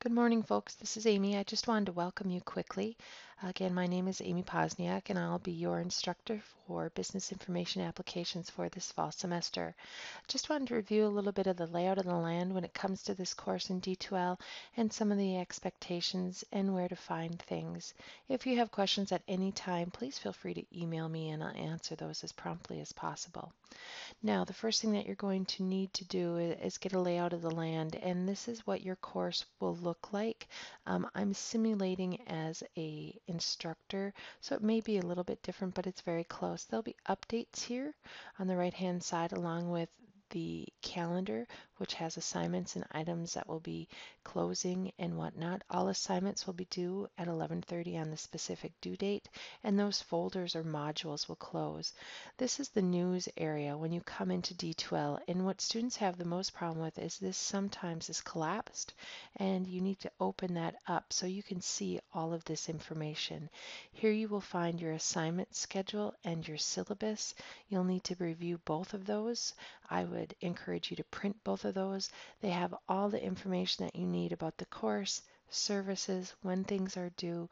Good morning, folks. This is Amy. I just wanted to welcome you quickly. Again, my name is Amy Posniak, and I'll be your instructor for business information applications for this fall semester. Just wanted to review a little bit of the layout of the land when it comes to this course in D2L and some of the expectations and where to find things. If you have questions at any time, please feel free to email me and I'll answer those as promptly as possible. Now, the first thing that you're going to need to do is get a layout of the land, and this is what your course will look like. I'm simulating as a instructor, so it may be a little bit different, but it's very close. There'll be updates here on the right-hand side along with the calendar, which has assignments and items that will be closing and whatnot. All assignments will be due at 11:30 on the specific due date, and those folders or modules will close. This is the news area when you come into D2L, and what students have the most problem with is this sometimes is collapsed, and you need to open that up so you can see all of this information. Here you will find your assignment schedule and your syllabus. You'll need to review both of those. I would encourage you to print both of those. They have all the information that you need about the course, services, when things are due,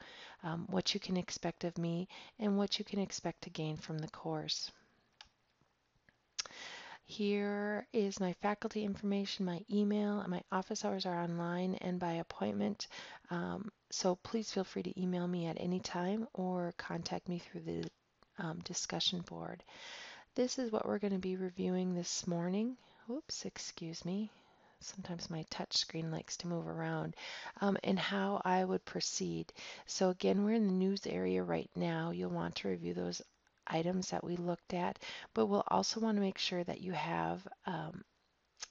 what you can expect of me, and what you can expect to gain from the course. Here is my faculty information, my email, and my office hours are online and by appointment. So please feel free to email me at any time or contact me through the discussion board. This is what we're going to be reviewing this morning. Oops, excuse me. Sometimes my touch screen likes to move around, and how I would proceed. So again, we're in the news area right now. You'll want to review those items that we looked at, but we'll also want to make sure that you have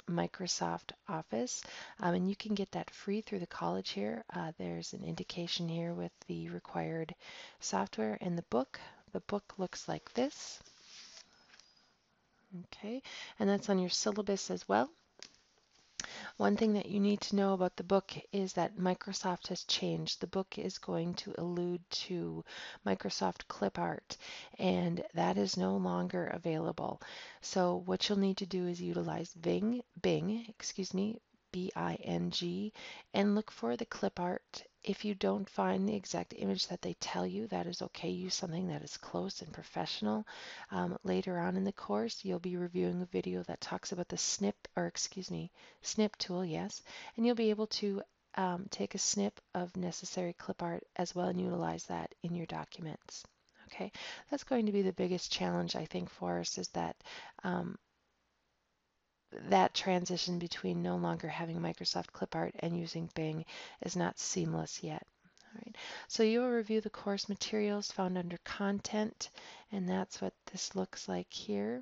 Microsoft Office, and you can get that free through the college here. There's an indication here with the required software and the book. The book looks like this. Okay, and that's on your syllabus as well. One thing that you need to know about the book is that Microsoft has changed. The book is going to allude to Microsoft Clip Art, and that is no longer available. So what you'll need to do is utilize Bing, B-I-N-G, and look for the clip art. If you don't find the exact image that they tell you, that is okay. Use something that is close and professional. Later on in the course, you'll be reviewing a video that talks about the snip tool, yes, and you'll be able to take a snip of necessary clip art as well and utilize that in your documents. Okay, that's going to be the biggest challenge I think for us is that that transition between no longer having Microsoft Clip Art and using Bing is not seamless yet. All right, so you will review the course materials found under content, and that's what this looks like here.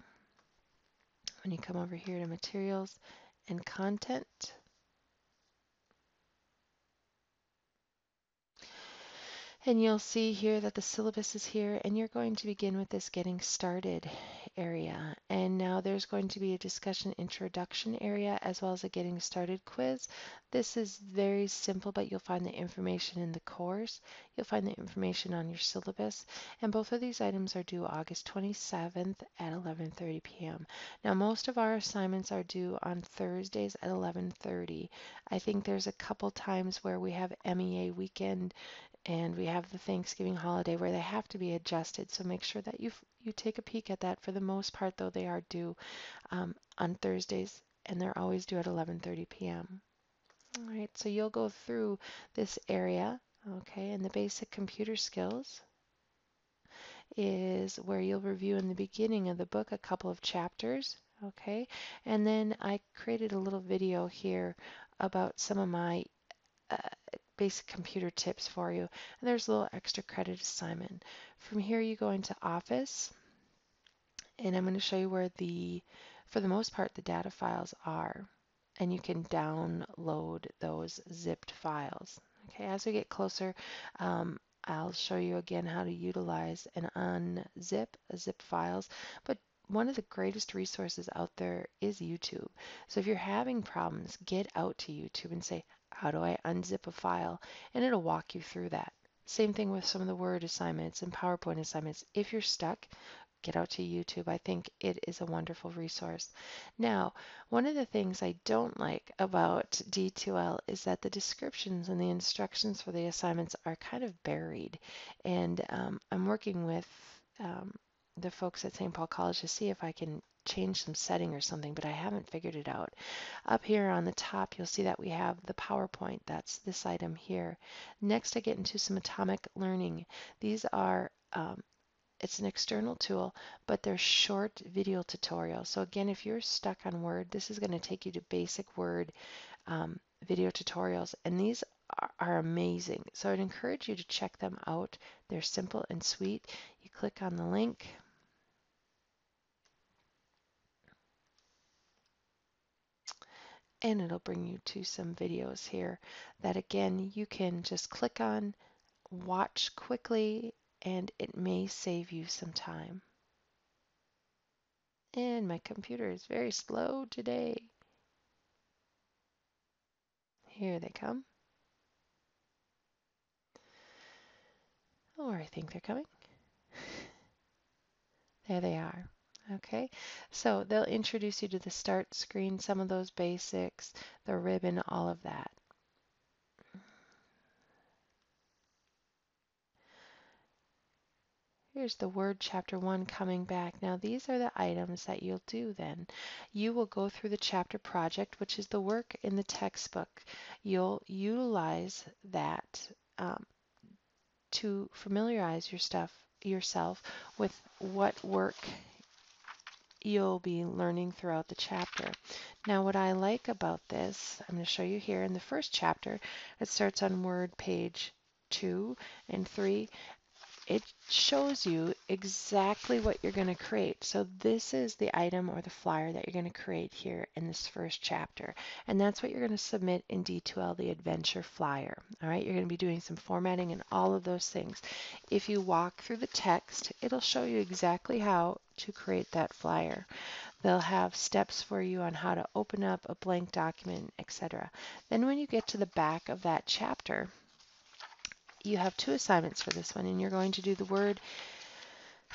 When you come over here to materials and content, and you'll see here that the syllabus is here, and you're going to begin with this getting started area. And now there's going to be a discussion introduction area as well as a getting started quiz. This is very simple, but you'll find the information in the course. You'll find the information on your syllabus, and both of these items are due August 27th at 11:30 p.m. Now most of our assignments are due on Thursdays at 11:30. I think there's a couple times where we have MEA weekend and we have the Thanksgiving holiday where they have to be adjusted. So make sure that you take a peek at that. For the most part, though, they are due on Thursdays, and they're always due at 11:30 p.m. All right, so you'll go through this area, okay, and the basic computer skills is where you'll review in the beginning of the book a couple of chapters, okay, and then I created a little video here about some of my uh, basic computer tips for you. And there's a little extra credit assignment. From here you go into Office, and I'm going to show you where for the most part, the data files are. And you can download those zipped files. Okay, as we get closer, I'll show you again how to utilize and unzip zip files. But one of the greatest resources out there is YouTube. So if you're having problems, get out to YouTube and say, how do I unzip a file? And it'll walk you through that. Same thing with some of the Word assignments and PowerPoint assignments. If you're stuck, get out to YouTube. I think it is a wonderful resource. Now, one of the things I don't like about D2L is that the descriptions and the instructions for the assignments are kind of buried. And I'm working with the folks at St. Paul College to see if I can change some setting or something, but I haven't figured it out. Up here on the top, you'll see that we have the PowerPoint. That's this item here. Next, I get into some atomic learning. These are it's an external tool, but they're short video tutorials. So again, if you're stuck on Word, this is going to take you to basic Word video tutorials, and these are amazing. So I'd encourage you to check them out. They're simple and sweet. You click on the link, and it'll bring you to some videos here that again you can just click on, watch quickly, and it may save you some time. And my computer is very slow today. Here they come. Or I think they're coming. There they are. Okay, so they'll introduce you to the start screen, some of those basics, the ribbon, all of that. Here's the Word Chapter 1 coming back. Now these are the items that you'll do then. You will go through the chapter project, which is the work in the textbook. You'll utilize that to familiarize yourself with what work you'll be learning throughout the chapter. Now what I like about this, I'm going to show you here in the first chapter, it starts on Word page 2 and 3. It shows you exactly what you're going to create. So this is the item or the flyer that you're going to create here in this first chapter. And that's what you're going to submit in D2L, the Adventure Flyer. All right, you're going to be doing some formatting and all of those things. If you walk through the text, it'll show you exactly how to create that flyer. They'll have steps for you on how to open up a blank document, etc. Then when you get to the back of that chapter, you have 2 assignments for this one, and you're going to do the Word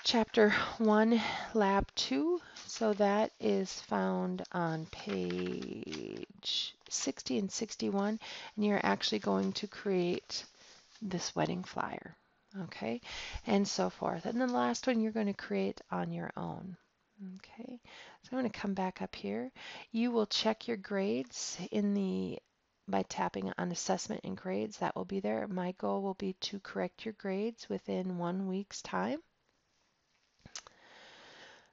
Chapter 1, Lab 2. So that is found on page 60 and 61, and you're actually going to create this wedding flyer, okay, and so forth. And then the last one you're going to create on your own. Okay, so I'm going to come back up here. You will check your grades in the by tapping on assessment and grades. That will be there. My goal will be to correct your grades within 1 week's time.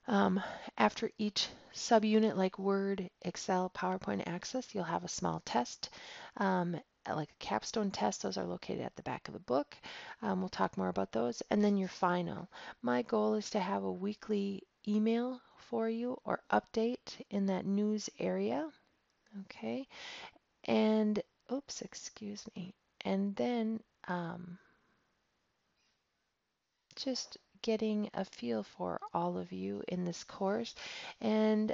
After each subunit like Word, Excel, PowerPoint, Access, you'll have a small test, like a capstone test. Those are located at the back of the book. We'll talk more about those. And then your final. My goal is to have a weekly email for you or update in that news area. Okay. And, oops, excuse me. And then just getting a feel for all of you in this course and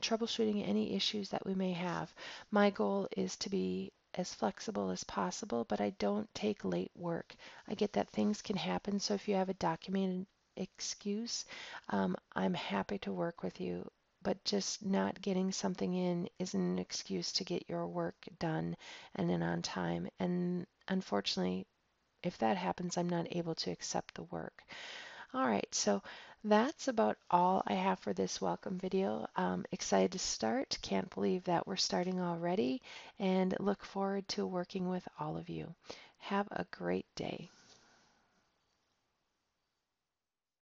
troubleshooting any issues that we may have. My goal is to be as flexible as possible, but I don't take late work. I get that things can happen, so if you have a documented excuse, I'm happy to work with you. But just not getting something in isn't an excuse to get your work done and then on time. And unfortunately, if that happens, I'm not able to accept the work. All right, so that's about all I have for this welcome video. Excited to start. Can't believe that we're starting already, and look forward to working with all of you. Have a great day.